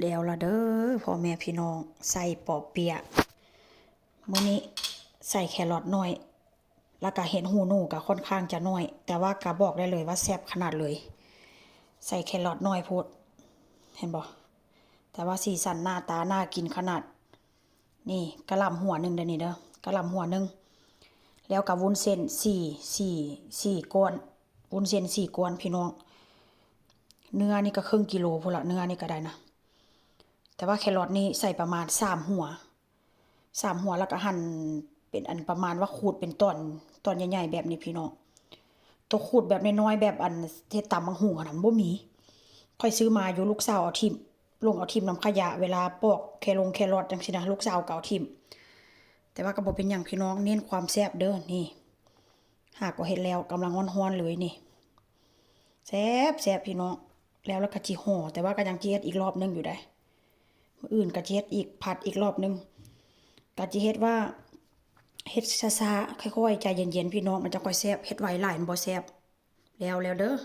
แล้วละเด้อพ่อแม่พี่น้องใส่ปอเปี๊ยะมื้อนี้ใส่แครอทน้อยแล้วก็เห็ดหูหนูก็ค่อนข้างจะน้อยแต่ว่าก็บอกได้เลยว่าแซ่บขนาดเลยใส่แครอทน้อยโพดเห็นบ่แต่ว่าสีสันหน้าตาน่ากินขนาดนี่กะหล่ำหัวหนึ่งเด้อนี่เด้อกะหล่ำหัวหนึ่งแล้วกับวุ้นเส้นสี่ก้อนวุ้นเส้นสี่ก้อนพี่น้องเนื้อนี่ก็ครึ่งกิโลพุ่นละเนื้อนี่ก็ได้นะแต่ว่าแครอทนี่ใส่ประมาณสามหัวแล้วก็หั่นเป็นอันประมาณว่าขูดเป็นตอนใหญ่ๆแบบนี้พี่น้องตัวขูดแบบน้อยๆแบบอันเฮ็ดตำบักหุ่งอันนั้นบ่มีค่อยซื้อมาอยู่ลูกสาวเอาทิ่มลงเอาทิ่มน้ำขยะเวลาปอกแครอทจังซี่นะลูกสาวก็เอาทิ่มแต่ว่าก็บ่เป็นหยังพี่น้องเน้นความแซ่บเด้อนี่หากว่าเฮ็ดแล้วกำลังร้อนๆเลยนี่แซ่บพี่น้องแล้วก็จิห่อแต่ว่าก็ยังสิเฮ็ดอีกรอบนึงอยู่ได้มื้ออื่นก็สิเฮ็ดอีกผัดอีกรอบนึงก็สิเฮ็ดว่าเฮ็ดช้าๆค่อยๆใจเย็นๆพี่น้องมันจะค่อยแซ่บเฮ็ดไวหลายมันบ่แซ่บแล้วเด้อ